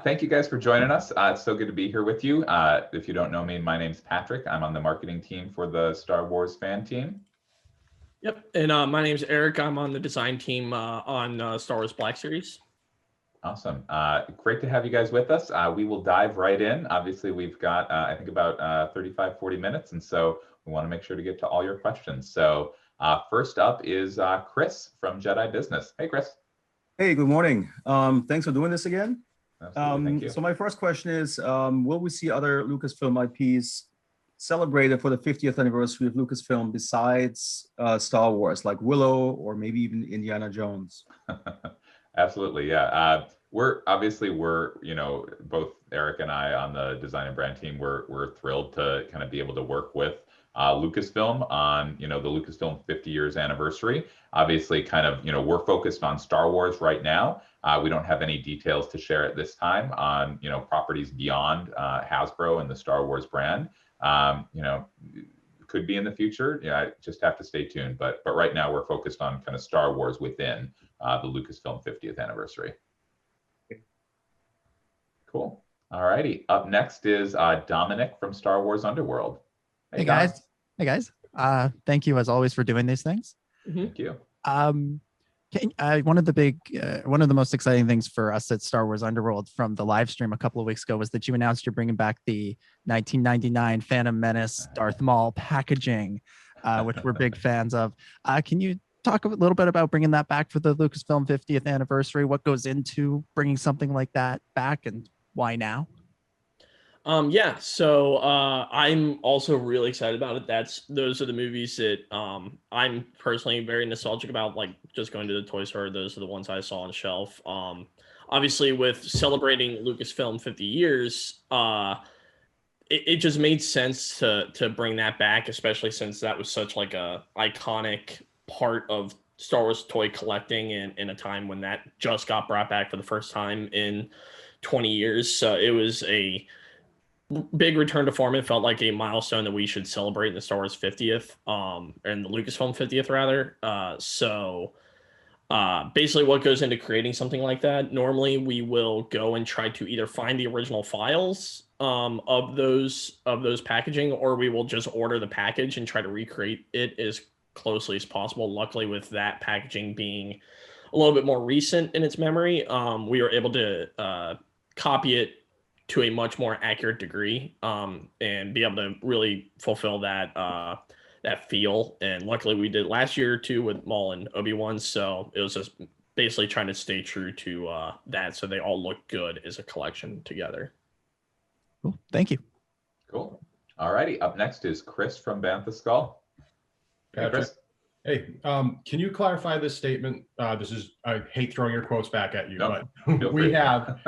Thank you guys for joining us. It's so good to be here with you. If you don't know me, my name's Patrick. I'm on the marketing team for the Star Wars fan team. Yep, and my name's Eric. I'm on the design team on Star Wars Black Series. Awesome. Great to have you guys with us. We will dive right in. Obviously, we've got, I think, about 35, 40 minutes, and so we want to make sure to get to all your questions. So first up is Chris from Jedi Business. Hey, Chris. Hey, good morning. Thanks for doing this again. Thank you. So my first question is, will we see other Lucasfilm IPs celebrated for the 50th anniversary of Lucasfilm besides Star Wars, like Willow or maybe even Indiana Jones? Absolutely, yeah. We're both Eric and I on the design and brand team. We're thrilled to kind of be able to work with Lucasfilm on the Lucasfilm 50 years anniversary. Obviously, kind of we're focused on Star Wars right now. We don't have any details to share at this time on properties beyond Hasbro and the Star Wars brand. Could be in the future. I just have to stay tuned. But right now we're focused on kind of Star Wars within the Lucasfilm 50th anniversary. Cool. All righty. Up next is Dominic from Star Wars Underworld. Hey guys. Hey guys. Thank you as always for doing these things. Thank you. One of the most exciting things for us at Star Wars Underworld from the live stream a couple of weeks ago was that you announced you're bringing back the 1999 Phantom Menace Darth Maul packaging, which we're big fans of. Can you talk a little bit about bringing that back for the Lucasfilm 50th anniversary? What goes into bringing something like that back and why now? So I'm also really excited about it. Those are the movies that I'm personally very nostalgic about, like just going to the toy store. Those are the ones I saw on the shelf. Obviously with celebrating Lucasfilm 50 years, it just made sense to bring that back, especially since that was such like a iconic part of Star Wars toy collecting in a time when that just got brought back for the first time in 20 years. So it was a big return to form. It felt like a milestone that we should celebrate in the Star Wars 50th, and the Lucasfilm 50th rather. Basically what goes into creating something like that, normally we will go and try to either find the original files of those packaging, or we will just order the package and try to recreate it as closely as possible. Luckily, with that packaging being a little bit more recent in its memory, we were able to copy it to a much more accurate degree, and be able to really fulfill that feel. And luckily we did last year too with Maul and Obi-Wan. So it was just basically trying to stay true to that, so they all look good as a collection together. Cool. Thank you. Cool. All righty. Up next is Chris from Bantha Skull. Hey, Chris. Hey, can you clarify this statement? I hate throwing your quotes back at you, Nope. but we have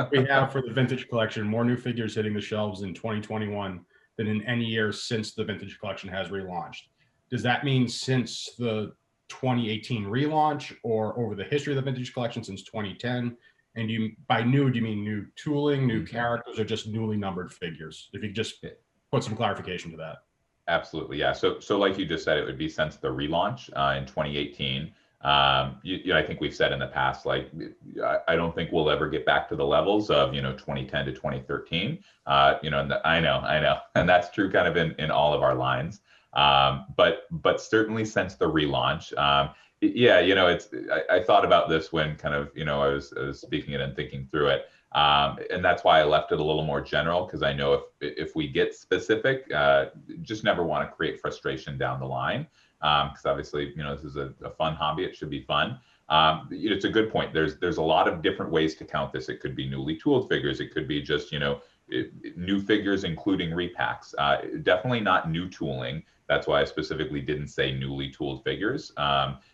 for the vintage collection more new figures hitting the shelves in 2021 than in any year since the vintage collection has relaunched. Does that mean since the 2018 relaunch, or over the history of the vintage collection since 2010? And by new, do you mean new tooling, new characters, or just newly numbered figures? If you could just put some clarification to that. Absolutely, yeah. So like you just said, it would be since the relaunch in 2018. I think we've said in the past, like, I don't think we'll ever get back to the levels of 2010 to 2013. I know, and that's true kind of in all of our lines. But certainly since the relaunch, I thought about this when kind of I was speaking it and thinking through it. And that's why I left it a little more general, because I know if we get specific, just never want to create frustration down the line. Because obviously, this is a fun hobby. It should be fun. It's a good point. There's a lot of different ways to count this. It could be newly tooled figures. It could be just, new figures, including repacks. Definitely not new tooling. That's why I specifically didn't say newly tooled figures.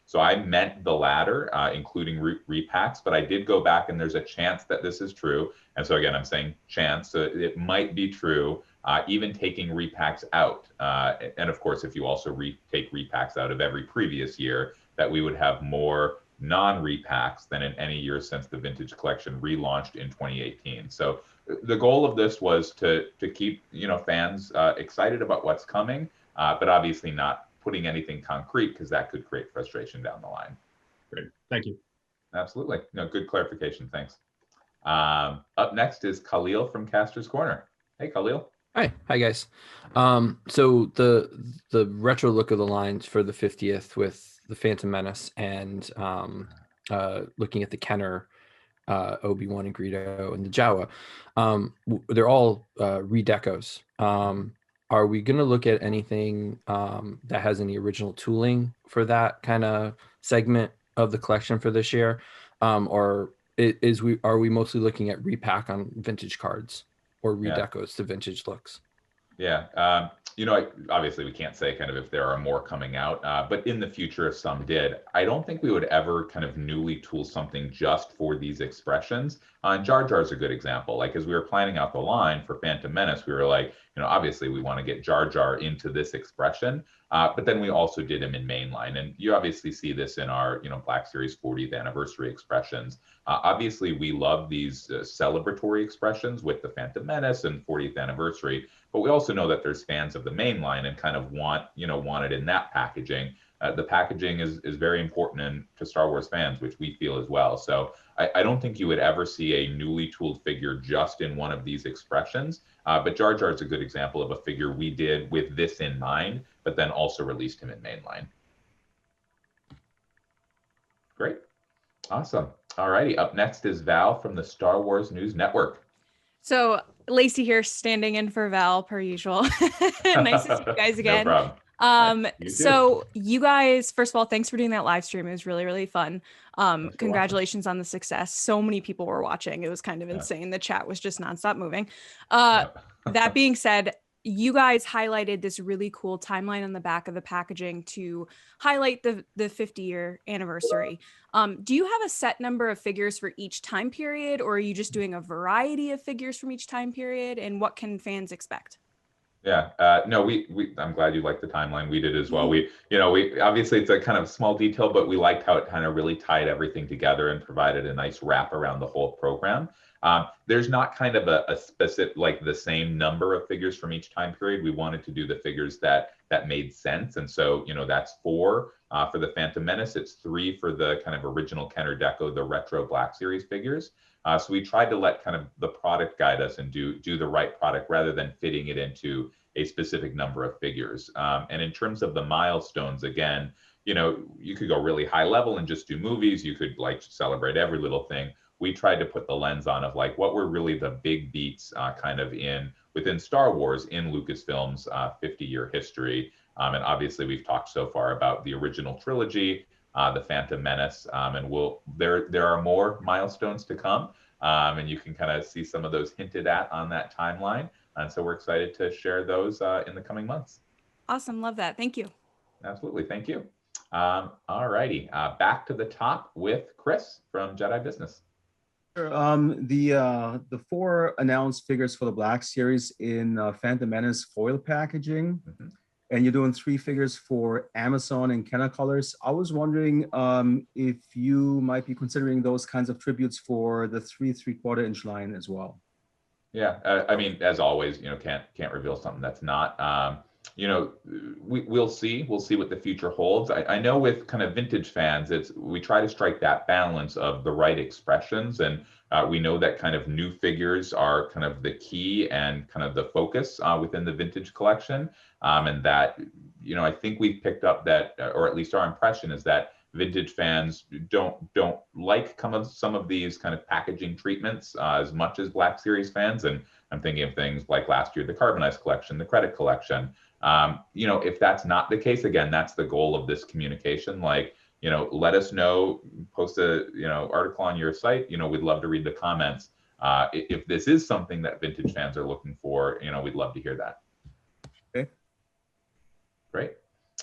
So I meant the latter, including repacks, but I did go back and there's a chance that this is true. And so again, I'm saying chance, so it might be true, even taking repacks out. And of course, if you also take repacks out of every previous year, that we would have more non-repacks than in any year since the vintage collection relaunched in 2018. So the goal of this was to keep fans excited about what's coming, but obviously not putting anything concrete because that could create frustration down the line. Great. Thank you. Absolutely. No, good clarification. Thanks. Up next is Khalil from Caster's Corner. Hey, Khalil. Hi guys. So the retro look of the lines for the 50th with the Phantom Menace and looking at the Kenner, Obi-Wan and Greedo and the Jawa, they're all redecos. Are we going to look at anything that has any original tooling for that kind of segment of the collection for this year, or are we mostly looking at repack on vintage cards or redecos to vintage looks? Yeah. Obviously we can't say kind of if there are more coming out, but in the future, if some did, I don't think we would ever kind of newly tool something just for these expressions. And Jar Jar is a good example. Like, as we were planning out the line for Phantom Menace, we were like, obviously we want to get Jar Jar into this expression, but then we also did him in mainline. And you obviously see this in our, Black Series 40th anniversary expressions. Obviously we love these celebratory expressions with the Phantom Menace and 40th anniversary, but we also know that there's fans of the mainline and kind of want it in that packaging. The packaging is very important to Star Wars fans, which we feel as well. So I don't think you would ever see a newly tooled figure just in one of these expressions. But Jar Jar is a good example of a figure we did with this in mind, but then also released him in mainline. Great. Awesome. All righty. Up next is Val from the Star Wars News Network. So Lacey here, standing in for Val per usual. Nice to see you guys again. No problem. So you guys, first of all, thanks for doing that live stream. It was really, really fun. Congratulations on the success. So many people were watching. It was kind of insane. The chat was just nonstop moving. That being said, you guys highlighted this really cool timeline on the back of the packaging to highlight the 50-year anniversary. Do you have a set number of figures for each time period, or are you just doing a variety of figures from each time period? And what can fans expect? Yeah, no, I'm glad you liked the timeline. We did as well. We obviously it's a kind of small detail, but we liked how it kind of really tied everything together and provided a nice wrap around the whole program. There's not kind of a specific, like the same number of figures from each time period. We wanted to do the figures that made sense. And so, that's 4 for the Phantom Menace. It's 3 for the kind of original Kenner Deco, the retro Black Series figures. So we tried to let kind of the product guide us and do the right product rather than fitting it into a specific number of figures. And in terms of the milestones, again, you could go really high level and just do movies. You could like celebrate every little thing. We tried to put the lens on of like what were really the big beats kind of within Star Wars in Lucasfilm's 50-year history. And obviously we've talked so far about the original trilogy, the Phantom Menace, and there are more milestones to come. And you can kind of see some of those hinted at on that timeline. And so we're excited to share those in the coming months. Awesome. Love that. Thank you. Absolutely. Thank you. All righty. Back to the top with Chris from Jedi Business. Sure. The 4 announced figures for the Black Series in Phantom Menace foil packaging, and you're doing 3 figures for Amazon and Kenner colors. I was wondering if you might be considering those kinds of tributes for the 3 3/4-inch line as well. Yeah, I mean, as always, can't reveal something that's not. We'll see what the future holds. I know with kind of vintage fans, we try to strike that balance of the right expressions, and we know that kind of new figures are kind of the key and kind of the focus within the vintage collection, and that I think we've picked up that, or at least our impression is that vintage fans don't like some of these kind of packaging treatments as much as Black Series fans. And I'm thinking of things like last year, the Carbonized collection, the Credit collection. If that's not the case, again, that's the goal of this communication. Like, let us know, post a, article on your site, we'd love to read the comments. If this is something that vintage fans are looking for, we'd love to hear that. Okay. Great.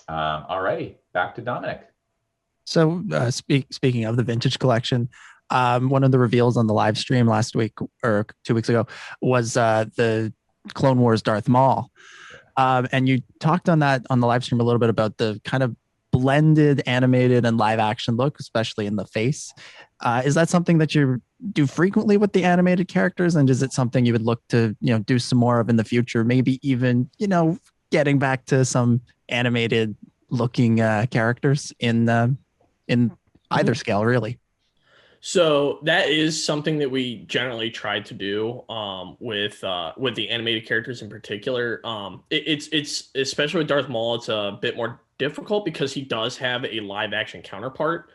All righty, back to Dominic. So speaking of the vintage collection, one of the reveals on the live stream last week or 2 weeks ago was the Clone Wars Darth Maul. And you talked on the live stream a little bit about the kind of blended animated and live action look, especially in the face. Is that something that you do frequently with the animated characters? And is it something you would look to, do some more of in the future? Maybe even, getting back to some animated looking characters in either scale, really. So that is something that we generally try to do with the animated characters in particular. It's especially with Darth Maul, it's a bit more difficult because he does have a live action counterpart,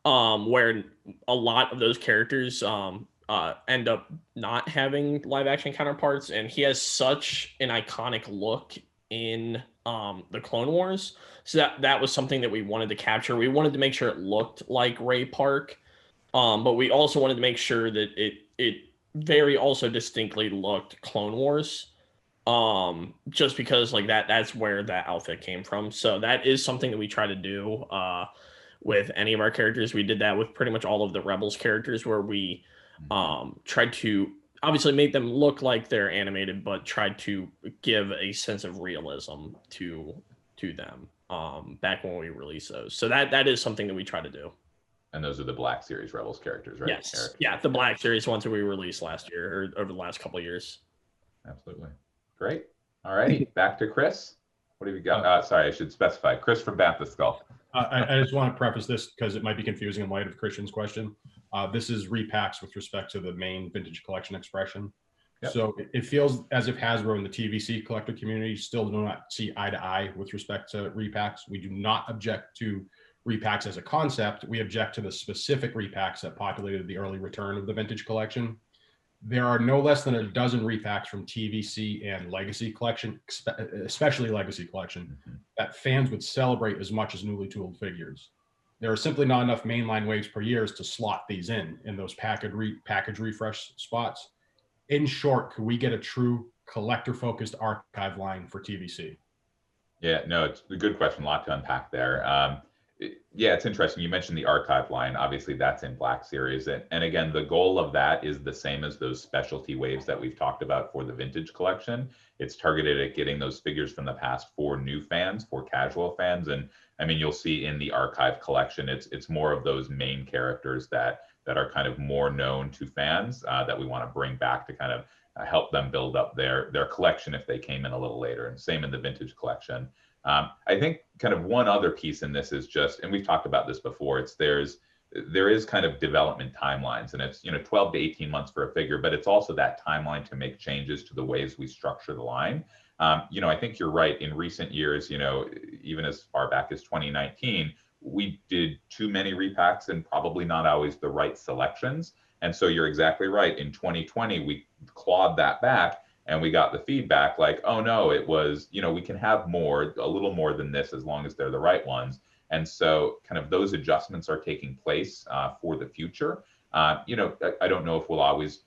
where a lot of those characters end up not having live action counterparts, and he has such an iconic look in the Clone Wars. So that was something that we wanted to capture. We wanted to make sure it looked like Ray Park. But we also wanted to make sure that it very also distinctly looked Clone Wars, just because like that's where that outfit came from. So that is something that we try to do with any of our characters. We did that with pretty much all of the Rebels characters, where we tried to obviously make them look like they're animated, but tried to give a sense of realism to them back when we released those. So that is something that we try to do. And those are the Black Series Rebels characters, right? Yes. Eric? Yeah, the Black Series ones that we released last year or over the last couple of years. Absolutely. Great. All righty. Back to Chris. What have you got? Sorry, I should specify. Chris from Bantha Skull. I just want to preface this because it might be confusing in light of Christian's question. This is repacks with respect to the main vintage collection expression. Yep. So it feels as if Hasbro and the TVC collector community still do not see eye to eye with respect to repacks. We do not object to repacks as a concept. We object to the specific repacks that populated the early return of the vintage collection. There are no less than a dozen repacks from TVC and Legacy collection, especially Legacy collection, that fans would celebrate as much as newly tooled figures. There are simply not enough mainline waves per year to slot these in those package refresh spots. In short, could we get a true collector-focused archive line for TVC? Yeah, no, it's a good question. A lot to unpack there. Yeah, it's interesting. You mentioned the archive line. Obviously, that's in Black Series. And again, the goal of that is the same as those specialty waves that we've talked about for the vintage collection. It's targeted at getting those figures from the past for new fans, for casual fans. And I mean, you'll see in the archive collection, it's more of those main characters that are kind of more known to fans that we want to bring back to kind of help them build up their collection if they came in a little later. And same in the vintage collection. I think kind of one other piece in this is just, and we've talked about this before, there is kind of development timelines, and it's 12 to 18 months for a figure, but it's also that timeline to make changes to the ways we structure the line. I think you're right. In recent years, even as far back as 2019, we did too many repacks and probably not always the right selections. And so you're exactly right. In 2020, we clawed that back. And we got the feedback like, oh no, it was, we can have more, a little more than this as long as they're the right ones. And so kind of those adjustments are taking place for the future. I don't know if we'll always,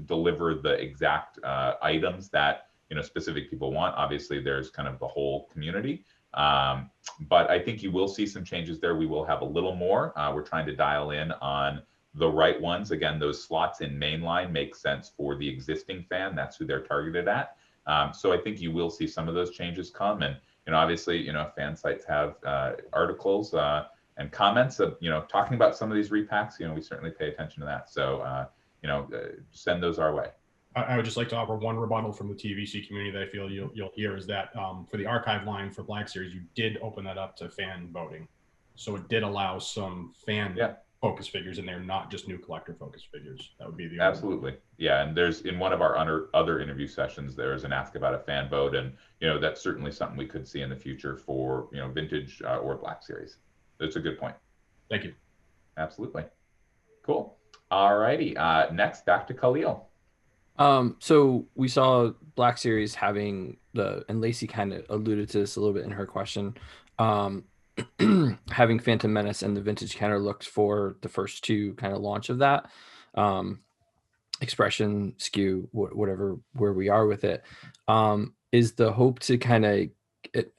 deliver the exact items that, specific people want. Obviously, there's kind of the whole community. But I think you will see some changes there. We will have a little more. We're trying to dial in on the right ones. Again, those slots in mainline make sense for the existing fan. That's who they're targeted at. So I think you will see some of those changes come. And, obviously, fan sites have articles and comments of, talking about some of these repacks. We certainly pay attention to that. So, send those our way. I would just like to offer one rebuttal from the TVC community that I feel you'll hear is that for the archive line for Black Series, you did open that up to fan voting. So it did allow some fan focus figures in there, not just new collector focus figures. That would be the absolutely. Yeah, and there's in one of our other interview sessions, there's an ask about a fan vote, and that's certainly something we could see in the future for vintage or Black Series. That's a good point. Thank you. Absolutely. Cool. All righty. Next, back to Khalil. So we saw Black Series having and Lacey kind of alluded to this a little bit in her question. Having Phantom Menace and the vintage counter looks for the first two kind of launch of that expression skew, whatever, where we are with it, is the hope to kind of,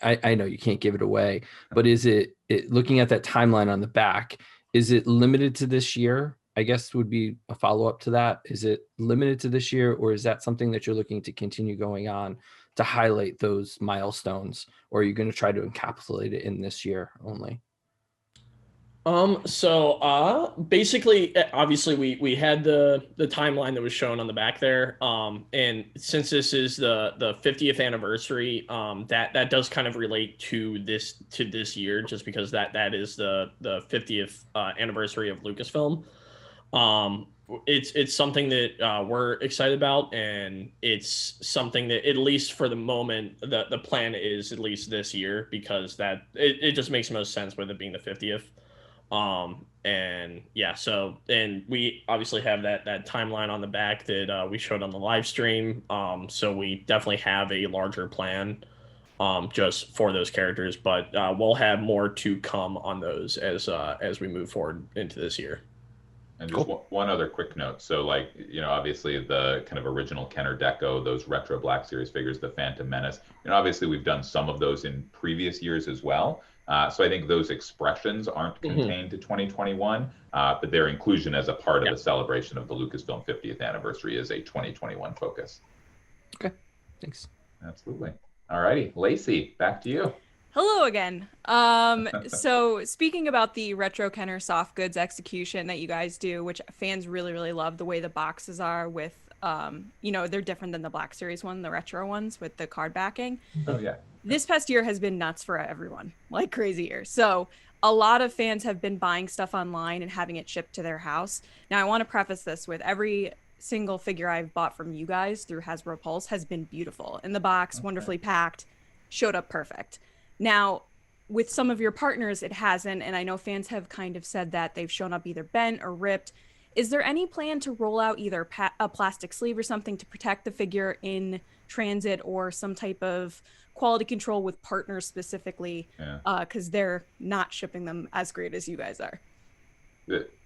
I know you can't give it away, but is it looking at that timeline on the back, is it limited to this year? I guess would be a follow-up to that. Is it limited to this year, or is that something that you're looking to continue going on to highlight those milestones, or are you going to try to encapsulate it in this year only? Basically, obviously we had the timeline that was shown on the back there. And since this is the 50th anniversary, that does kind of relate to this year, just because that is the 50th anniversary of Lucasfilm. It's something that we're excited about, and it's something that, at least for the moment, the plan is at least this year, because it just makes the most sense with it being the 50th. And we obviously have that timeline on the back that we showed on the live stream. So we definitely have a larger plan just for those characters, but we'll have more to come on those as we move forward into this year. And just one other quick note. So, like, obviously the kind of original Kenner Deco, those retro Black Series figures, the Phantom Menace, obviously we've done some of those in previous years as well. So I think those expressions aren't contained to 2021, but their inclusion as a part of the celebration of the Lucasfilm 50th anniversary is a 2021 focus. Okay, thanks. Absolutely. All righty, Lacey, back to you. Hello again. So speaking about the retro Kenner soft goods execution that you guys do, which fans really, really love, the way the boxes are with, they're different than the Black Series one, the retro ones with the card backing. Oh, yeah. This past year has been nuts for everyone, like crazy year. So a lot of fans have been buying stuff online and having it shipped to their house. Now, I want to preface this with every single figure I've bought from you guys through Hasbro Pulse has been beautiful. In the box, wonderfully packed, showed up perfect. Now, with some of your partners, it hasn't, and I know fans have kind of said that they've shown up either bent or ripped. Is there any plan to roll out either a plastic sleeve or something to protect the figure in transit, or some type of quality control with partners specifically, because they're not shipping them as great as you guys are?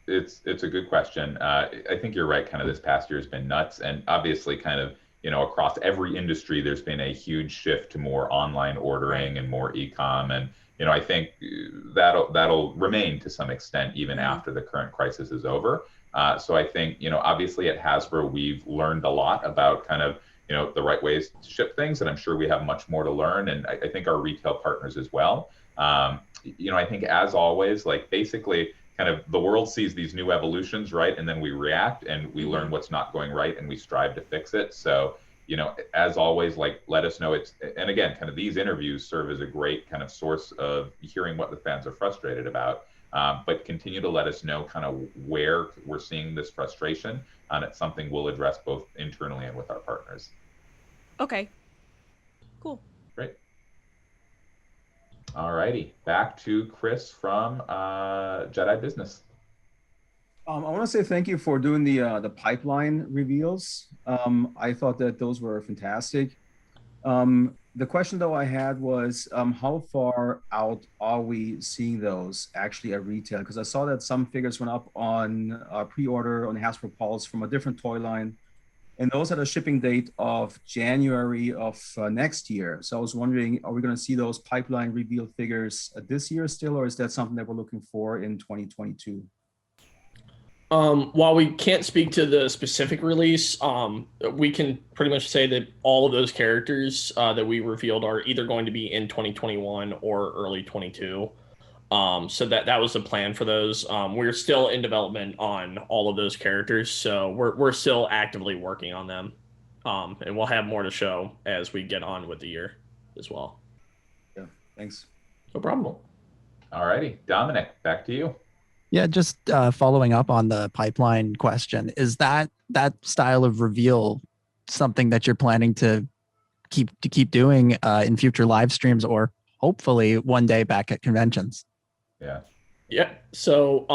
It's a good question. I think you're right. Kind of this past year has been nuts, and obviously kind of, across every industry, there's been a huge shift to more online ordering and more e-com. And, I think that'll remain to some extent even after the current crisis is over. So I think, obviously at Hasbro, we've learned a lot about kind of, the right ways to ship things. And I'm sure we have much more to learn. And I think our retail partners as well. I think, as always, like, basically kind of the world sees these new evolutions, right? And then we react and we learn what's not going right and we strive to fix it. So, as always, like, let us know. And again, kind of these interviews serve as a great kind of source of hearing what the fans are frustrated about. But continue to let us know kind of where we're seeing this frustration. And it's something we'll address both internally and with our partners. Okay, cool. Great. All righty, back to Chris from Jedi Business. I want to say thank you for doing the pipeline reveals. I thought that those were fantastic. The question though I had was, how far out are we seeing those actually at retail? Because I saw that some figures went up on pre-order on Hasbro Pulse from a different toy line, and those had a shipping date of January of next year. So I was wondering, are we going to see those pipeline revealed figures this year still, or is that something that we're looking for in 2022? While we can't speak to the specific release, we can pretty much say that all of those characters that we revealed are either going to be in 2021 or early 22. So that was the plan for those. We're still in development on all of those characters, so we're still actively working on them. And we'll have more to show as we get on with the year as well. Yeah, thanks. No problem. All righty, Dominic, back to you. Yeah, just following up on the pipeline question, is that style of reveal something that you're planning to keep doing in future live streams, or hopefully one day back at conventions? Yeah. So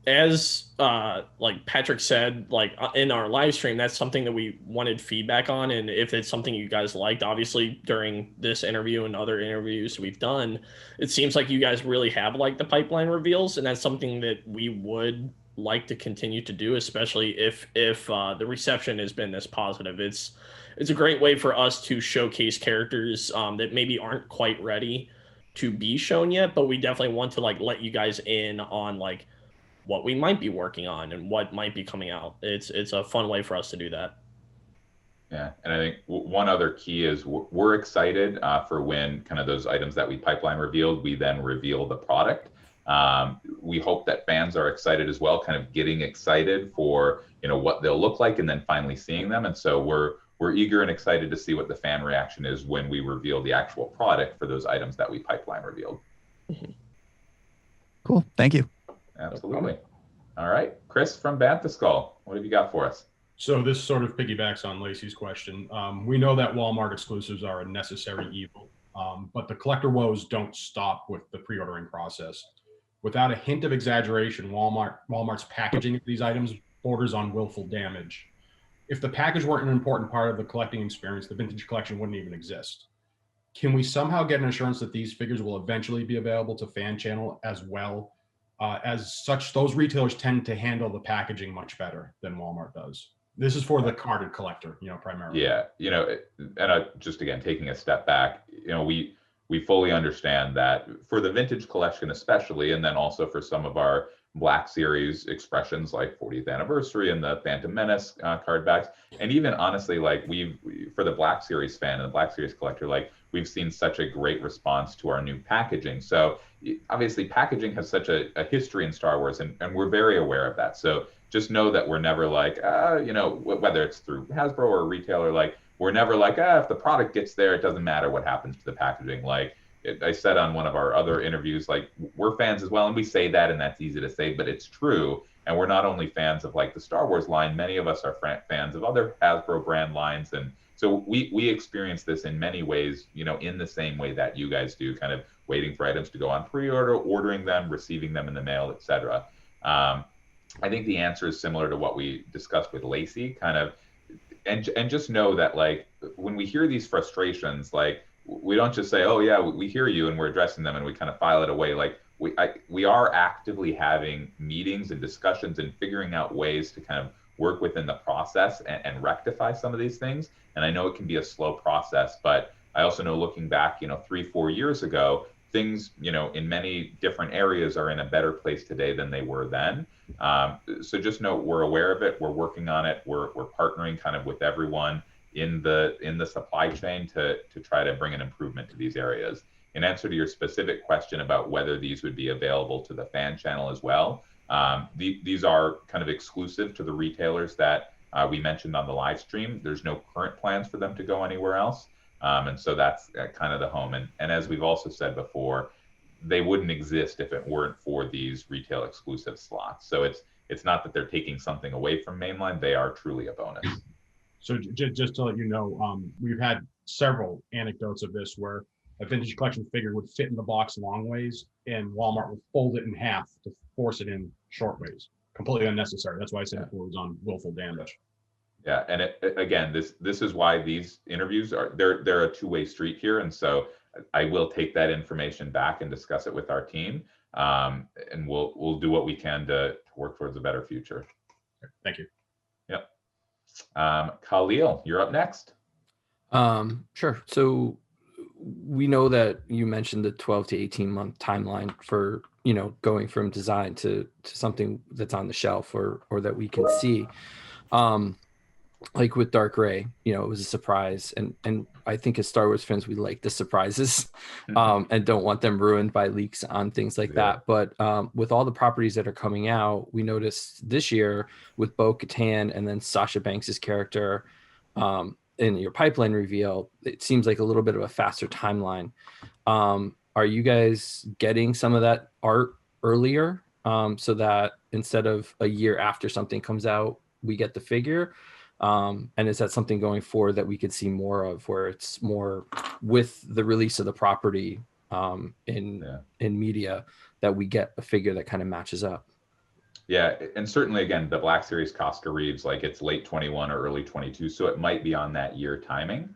as like Patrick said, like in our live stream, that's something that we wanted feedback on. And if it's something you guys liked, obviously during this interview and other interviews we've done, it seems like you guys really have liked the pipeline reveals. And that's something that we would like to continue to do, especially if the reception has been this positive. It's a great way for us to showcase characters that maybe aren't quite ready to be shown yet, but we definitely want to like let you guys in on like what we might be working on and what might be coming out. It's a fun way for us to do that. Yeah, and I think one other key is we're excited for when kind of those items that we pipeline revealed, we then reveal the product. We hope that fans are excited as well, kind of getting excited for, you know, what they'll look like and then finally seeing them. And so we're eager and excited to see what the fan reaction is when we reveal the actual product for those items that we pipeline revealed. Cool. Thank you. Absolutely. All right, Chris from Bantha Skull, what have you got for us? So this sort of piggybacks on Lacey's question. We know that Walmart exclusives are a necessary evil, but the collector woes don't stop with the pre-ordering process. Without a hint of exaggeration, Walmart's packaging of these items borders on willful damage. If the package weren't an important part of the collecting experience, the vintage collection wouldn't even exist. Can we somehow get an assurance that these figures will eventually be available to fan channel as well? As such, those retailers tend to handle the packaging much better than Walmart does. This is for the carded collector, you know, primarily. Yeah, you know, and just again, taking a step back, you know, we fully understand that for the vintage collection especially, and then also for some of our Black Series expressions like 40th anniversary and the Phantom Menace card backs, and even honestly, like for the Black Series fan and the Black Series collector, like we've seen such a great response to our new packaging. So obviously packaging has such a history in Star Wars, and we're very aware of that. So just know that we're never like, you know, whether it's through Hasbro or a retailer, like we're never like, if the product gets there, it doesn't matter what happens to the packaging. Like I said on one of our other interviews, like we're fans as well, and we say that, and that's easy to say, but it's true. And we're not only fans of like the Star Wars line, many of us are fans of other Hasbro brand lines. And so we experience this in many ways, you know, in the same way that you guys do, kind of waiting for items to go on pre-order, ordering them, receiving them in the mail, etc. I think the answer is similar to what we discussed with Lacey, kind of, and just know that like when we hear these frustrations, like we don't just say, oh yeah, we hear you and we're addressing them and we kind of file it away. Like we are actively having meetings and discussions and figuring out ways to kind of work within the process and rectify some of these things. And I know it can be a slow process, but I also know looking back, you know, 3-4 years ago, things, you know, in many different areas are in a better place today than they were then. So just know we're aware of it. We're working on it. We're partnering kind of with everyone in the supply chain to try to bring an improvement to these areas. In answer to your specific question about whether these would be available to the fan channel as well, these are kind of exclusive to the retailers that we mentioned on the live stream. There's no current plans for them to go anywhere else. And so that's kind of the home. And as we've also said before, they wouldn't exist if it weren't for these retail exclusive slots. So it's not that they're taking something away from mainline. They are truly a bonus. So just to let you know, we've had several anecdotes of this where a vintage collection figure would fit in the box long ways and Walmart would fold it in half to force it in short ways. Completely unnecessary. That's why I said it was on willful damage. Yeah, and again, this is why these interviews they're a two-way street here, and so I will take that information back and discuss it with our team, and we'll do what we can to work towards a better future. Thank you. Yep. Khalil, you're up next. Sure. So we know that you mentioned the 12 to 18 month timeline for, you know, going from design to something that's on the shelf or that we can see. Like with Dark Ray, you know, it was a surprise, and I think as Star Wars fans, we like the surprises, and don't want them ruined by leaks on things like that. But with all the properties that are coming out, we noticed this year with Bo-Katan and then Sasha Banks's character in your pipeline reveal, it seems like a little bit of a faster timeline. Are you guys getting some of that art earlier, so that instead of a year after something comes out, we get the figure? And is that something going forward that we could see more of, where it's more with the release of the property in media that we get a figure that kind of matches up? Yeah, and certainly again, the Black Series Costa Reeves, like it's late 21 or early 22, so it might be on that year timing.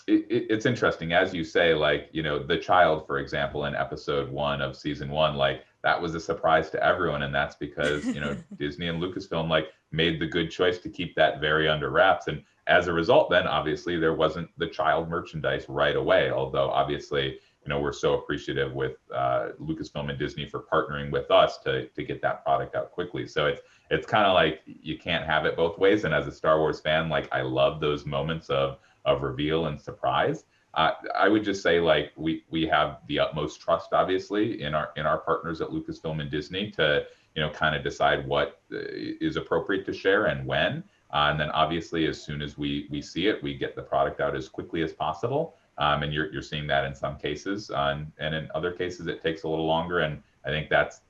It's interesting, as you say, like, you know, the child, for example, in episode 1 of season 1, like that was a surprise to everyone, and that's because, you know, Disney and Lucasfilm like made the good choice to keep that very under wraps, and as a result, then obviously there wasn't the child merchandise right away. Although obviously, you know, we're so appreciative with Lucasfilm and Disney for partnering with us to get that product out quickly. So it's kind of like you can't have it both ways. And as a Star Wars fan, like I love those moments of reveal and surprise. I would just say, like, we have the utmost trust, obviously, in our partners at Lucasfilm and Disney to, kind of decide what is appropriate to share and when. And then obviously, as soon as we see it, we get the product out as quickly as possible. And you're seeing that in some cases, and in other cases it takes a little longer. And I think that's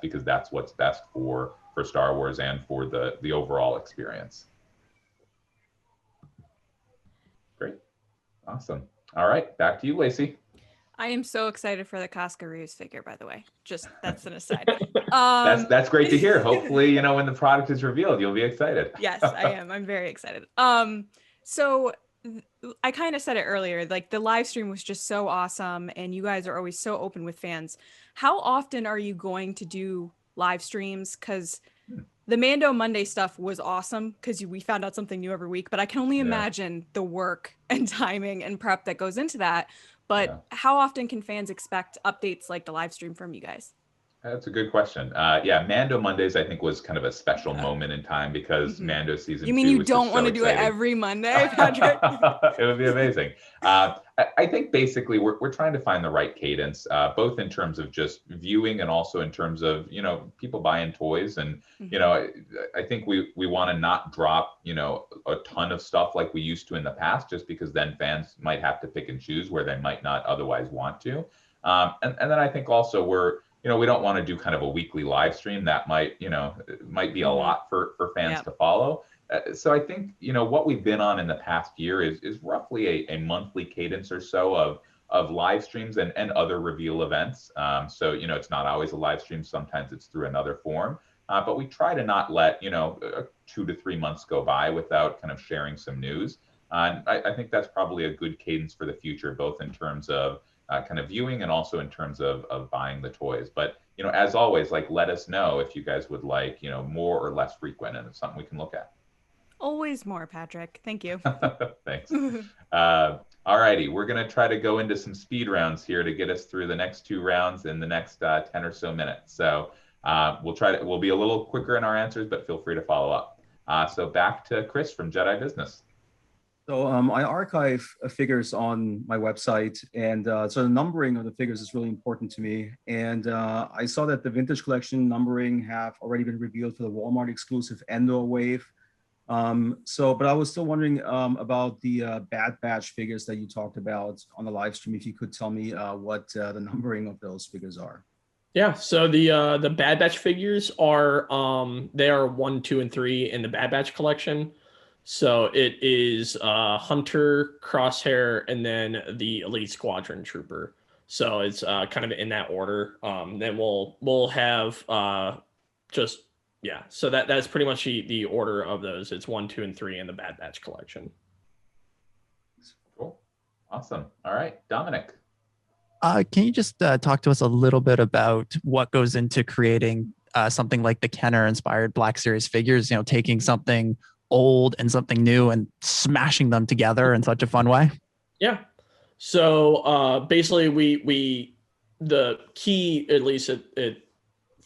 because that's what's best for Star Wars and for the overall experience. Great, awesome. All right, back to you, Lacey. I am so excited for the Cascaroos figure, by the way. Just that's an aside. That's great to hear. Hopefully, when the product is revealed, you'll be excited. Yes, I am. I'm very excited. So I kind of said it earlier, like the live stream was just so awesome, and you guys are always so open with fans. How often are you going to do live streams? Because the Mando Monday stuff was awesome because we found out something new every week, but I can only imagine the work and timing and prep that goes into that. But how often can fans expect updates like the live stream from you guys? That's a good question. Mando Mondays, I think, was kind of a special moment in time because Mando season 2 You mean you was don't just want so to do exciting. it every Monday, Patrick? It would be amazing. I think basically we're trying to find the right cadence, both in terms of just viewing and also in terms of, people buying toys. And, I think we want to not drop, a ton of stuff like we used to in the past, just because then fans might have to pick and choose where they might not otherwise want to. And then I think also we don't want to do kind of a weekly live stream that might be a lot for fans to follow. So I think, what we've been on in the past year is roughly a monthly cadence or so of live streams and other reveal events. So, it's not always a live stream. Sometimes it's through another form. But we try to not let, 2 to 3 months go by without kind of sharing some news. And I think that's probably a good cadence for the future, both in terms of kind of viewing and also in terms of buying the toys. But, as always, like, let us know if you guys would like, more or less frequent, and it's something we can look at. Always more, Patrick. Thank you. Thanks. All righty, we're going to try to go into some speed rounds here to get us through the next 2 rounds in the next 10 or so minutes. So we'll be a little quicker in our answers, but feel free to follow up. So back to Chris from Jedi Business. So I archive figures on my website, and so the numbering of the figures is really important to me. And I saw that the vintage collection numbering have already been revealed for the Walmart exclusive Endor wave. But I was still wondering about the Bad Batch figures that you talked about on the live stream. If you could tell me what the numbering of those figures are. Yeah, so the Bad Batch figures are they are 1, 2, and 3 in the Bad Batch collection. So it is Hunter, Crosshair, and then the Elite Squadron Trooper. So it's kind of in that order. Then we'll have So that's pretty much the order of those. It's 1, 2, and 3 in the Bad Batch collection. Cool, awesome. All right, Dominic. Can you just talk to us a little bit about what goes into creating something like the Kenner inspired Black Series figures? Taking something old and something new and smashing them together in such a fun way. Yeah. So basically the key, at least at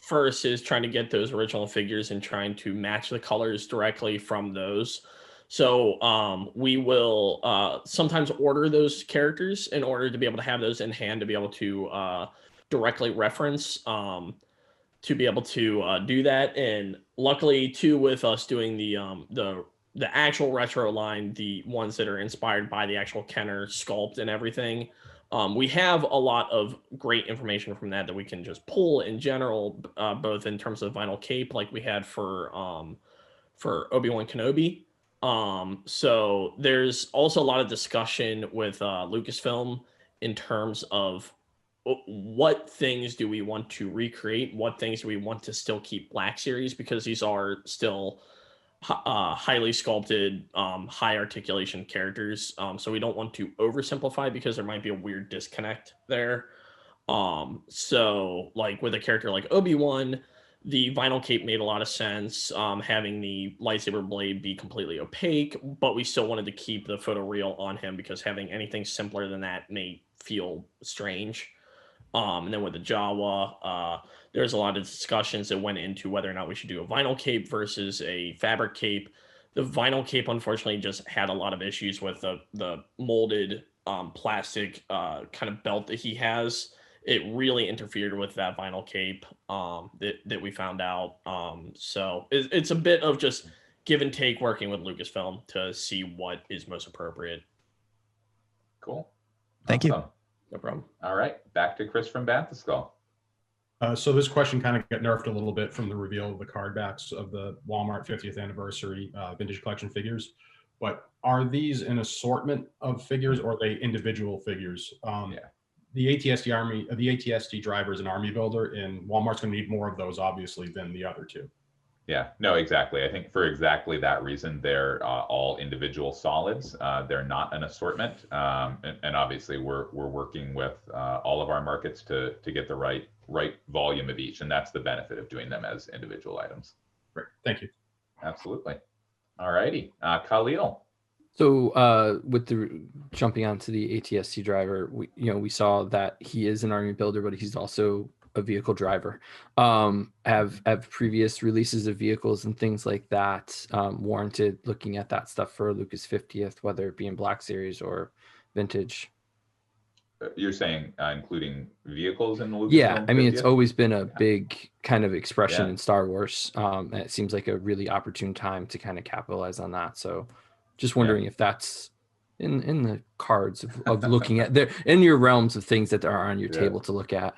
first, is trying to get those original figures and trying to match the colors directly from those. So we will sometimes order those characters in order to be able to have those in hand to be able to directly reference to be able to do that. And luckily too, with us doing the actual retro line, the ones that are inspired by the actual Kenner sculpt and everything, we have a lot of great information from that we can just pull in general, both in terms of vinyl cape like we had for Obi-Wan Kenobi. So there's also a lot of discussion with Lucasfilm in terms of what things do we want to recreate, what things do we want to still keep Black Series, because these are still highly sculpted, high articulation characters. So we don't want to oversimplify because there might be a weird disconnect there. So like with a character like Obi-Wan, the vinyl cape made a lot of sense, having the lightsaber blade be completely opaque, but we still wanted to keep the photoreal on him because having anything simpler than that may feel strange. And then with the Jawa, there's a lot of discussions that went into whether or not we should do a vinyl cape versus a fabric cape. The vinyl cape, unfortunately, just had a lot of issues with the molded plastic kind of belt that he has. It really interfered with that vinyl cape that we found out. So it's a bit of just give and take working with Lucasfilm to see what is most appropriate. Cool. Thank you. No problem. All right, back to Chris from Banthaskull. So this question kind of got nerfed a little bit from the reveal of the card backs of the Walmart 50th anniversary vintage collection figures. But are these an assortment of figures or are they individual figures? The ATSD driver is an army builder, and Walmart's going to need more of those, obviously, than the other two. Yeah, no, exactly. I think for exactly that reason, they're all individual solids. They're not an assortment, and obviously we're working with all of our markets to get the right volume of each, and that's the benefit of doing them as individual items. Great, thank you. Absolutely. All righty, Khalil. So with the jumping onto the ATSC driver, we saw that he is an army builder, but he's also a vehicle driver. Have previous releases of vehicles and things like that warranted looking at that stuff for Lucas 50th, whether it be in Black Series or vintage? You're saying including vehicles in the Lucasfilm? Yeah, I mean, it's 50th? always been a big kind of expression Yeah. in Star Wars. And it seems like a really opportune time to kind of capitalize on that. So just wondering if that's in the cards of looking at there in your realms of things that are on your table to look at.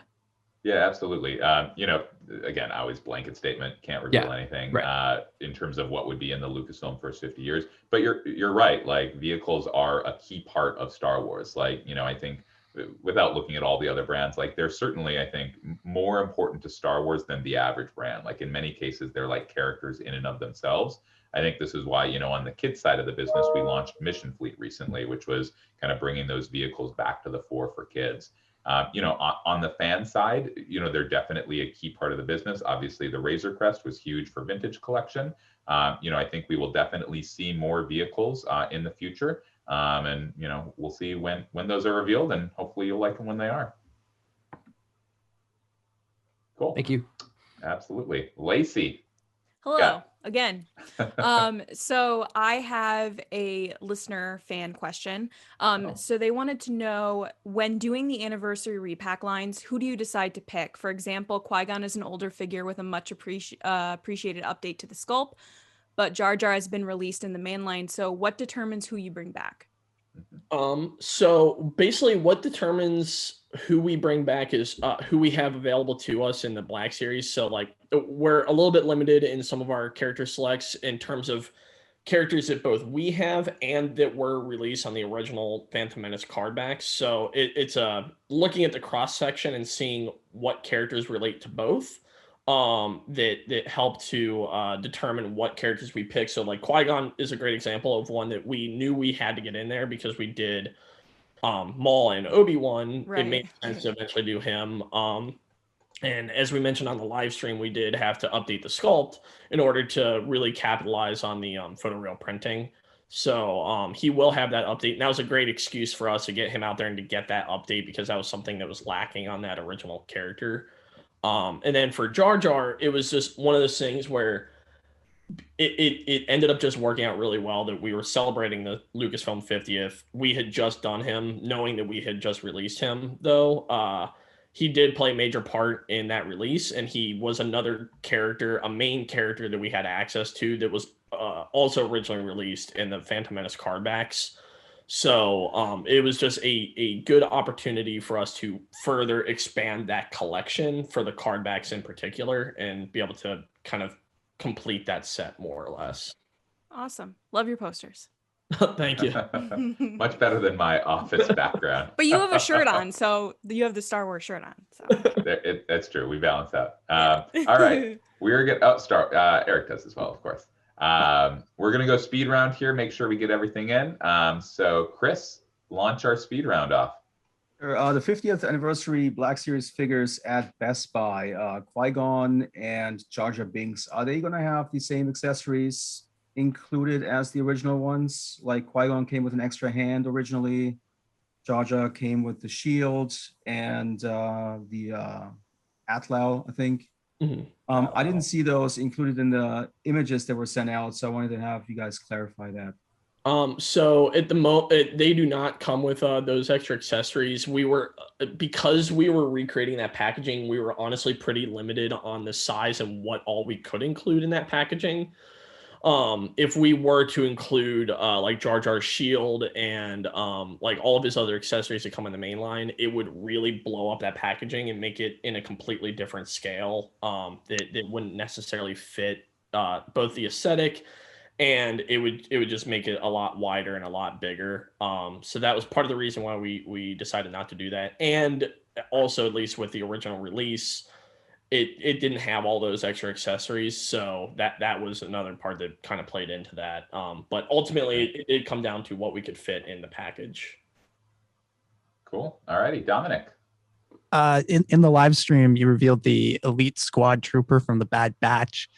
Yeah, absolutely. Again, I always blanket statement, can't reveal anything in terms of what would be in the Lucasfilm first 50 years. But you're right. Like, vehicles are a key part of Star Wars. Like, I think without looking at all the other brands, like, they're certainly, I think, more important to Star Wars than the average brand. Like, in many cases, they're like characters in and of themselves. I think this is why, on the kids side of the business, we launched Mission Fleet recently, which was kind of bringing those vehicles back to the fore for kids. On the fan side, they're definitely a key part of the business. Obviously, the Razor Crest was huge for vintage collection. I think we will definitely see more vehicles in the future. And we'll see when those are revealed, and hopefully you'll like them when they are. Cool. Thank you. Absolutely. Lacey. Hello again. So I have a listener fan question. So they wanted to know, when doing the anniversary repack lines, who do you decide to pick? For example, Qui-Gon is an older figure with a much appreciated update to the sculpt, but Jar Jar has been released in the main line. So what determines who you bring back? So basically what determines who we bring back is who we have available to us in the Black Series. So, like, we're a little bit limited in some of our character selects in terms of characters that both we have and that were released on the original Phantom Menace card backs. So it's looking at the cross section and seeing what characters relate to both that help to determine what characters we pick. So, like, Qui-Gon is a great example of one that we knew we had to get in there because we did Maul and Obi-Wan. It made sense to eventually do him. And as we mentioned on the live stream, we did have to update the sculpt in order to really capitalize on the photoreal printing. So he will have that update. And that was a great excuse for us to get him out there and to get that update, because that was something that was lacking on that original character. And then for Jar Jar, it was just one of those things where it ended up just working out really well that we were celebrating the Lucasfilm 50th. We had just done him, knowing that we had just released him, though. He did play a major part in that release, and he was another character, a main character that we had access to that was also originally released in the Phantom Menace card backs. So it was just a good opportunity for us to further expand that collection for the card backs in particular, and be able to kind of complete that set more or less. Awesome. Love your posters. Thank you. Much better than my office background. But you have a shirt on, so you have the Star Wars shirt on. So that's true. We balance out. All right. We're going to Eric does as well, of course. We're going to go speed round here, make sure we get everything in. So Chris, launch our speed round off. The 50th anniversary Black Series figures at Best Buy, Qui-Gon and Jar Jar Binks, are they going to have the same accessories included as the original ones? Like, Qui-Gon came with an extra hand originally, Jar Jar came with the shield and the Atlau, I think. Mm-hmm. I didn't see those included in the images that were sent out, so I wanted to have you guys clarify that. So at the moment, they do not come with those extra accessories. Because we were recreating that packaging, we were honestly pretty limited on the size and what all we could include in that packaging. If we were to include like Jar Jar's shield and like all of his other accessories that come in the main line, it would really blow up that packaging and make it in a completely different scale. That wouldn't necessarily fit both the aesthetic, and it would just make it a lot wider and a lot bigger. So that was part of the reason why we decided not to do that. And also, at least with the original release, it didn't have all those extra accessories, so that was another part that kind of played into that. But ultimately, it did come down to what we could fit in the package. Cool. All righty, Dominic. In the live stream, you revealed the Elite Squad Trooper from the Bad Batch.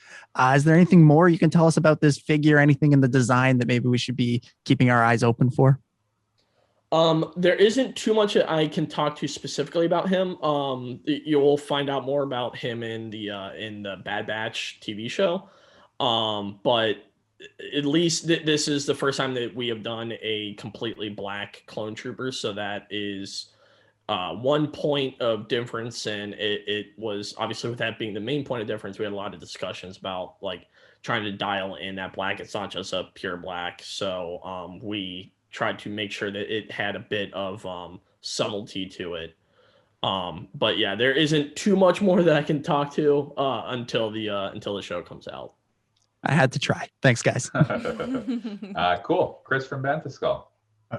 Is there anything more you can tell us about this figure? Anything in the design that maybe we should be keeping our eyes open for? There isn't too much that I can talk to specifically about him. You'll find out more about him in the Bad Batch TV show. But at least this is the first time that we have done a completely black clone trooper. So that is one point of difference. And it was obviously, with that being the main point of difference, we had a lot of discussions about like trying to dial in that black. It's not just a pure black. So we tried to make sure that it had a bit of subtlety to it. But yeah, there isn't too much more that I can talk to until the show comes out. I had to try. Thanks, guys. Cool. Chris from Bantha Skull.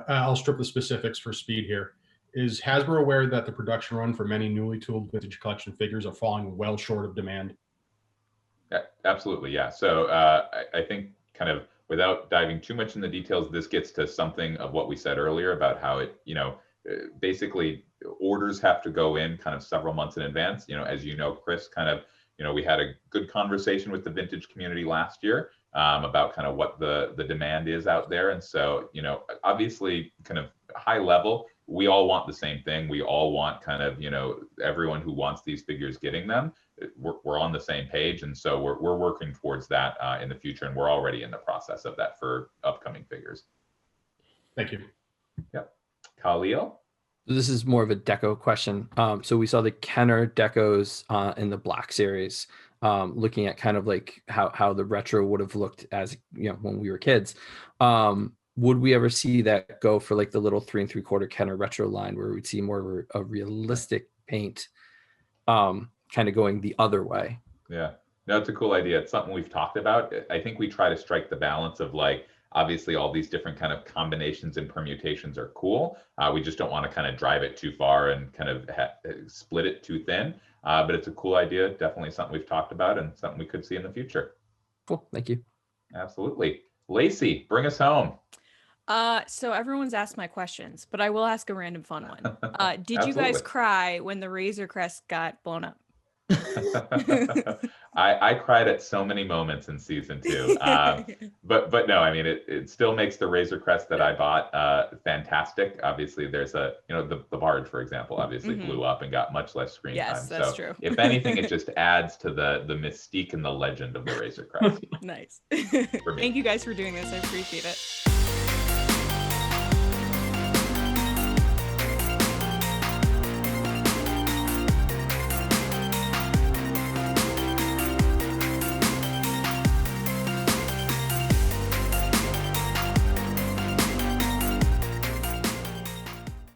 I'll strip the specifics for speed here. Is Hasbro aware that the production run for many newly tooled vintage collection figures are falling well short of demand? Yeah, absolutely. Yeah. So I think kind of without diving too much in the details, this gets to something of what we said earlier about how it, basically orders have to go in kind of several months in advance. As you know, Chris, kind of, we had a good conversation with the vintage community last year about kind of what the demand is out there. And so, obviously kind of high level, we all want the same thing. We all want kind of, everyone who wants these figures getting them. We're on the same page. And so we're working towards that in the future. And we're already in the process of that for upcoming figures. Thank you. Yep. Khalil? This is more of a deco question. So we saw the Kenner decos in the Black series, looking at kind of like how the retro would have looked as, when we were kids. Would we ever see that go for like the little 3 3/4 Kenner retro line where we'd see more of a realistic paint kind of going the other way? Yeah, no, it's a cool idea. It's something we've talked about. I think we try to strike the balance of like, obviously all these different kind of combinations and permutations are cool. We just don't want to kind of drive it too far and kind of split it too thin. But it's a cool idea. Definitely something we've talked about and something we could see in the future. Cool. Thank you. Absolutely. Lacey, bring us home. So everyone's asked my questions, but I will ask a random fun one. Did you guys cry when the Razor Crest got blown up? I cried at so many moments in season 2, but no, I mean it still makes the Razor Crest that I bought fantastic. Obviously, there's the barge, for example, obviously blew up and got much less screen time. Yes, that's true. If anything, it just adds to the mystique and the legend of the Razor Crest. Nice. Thank you guys for doing this. I appreciate it.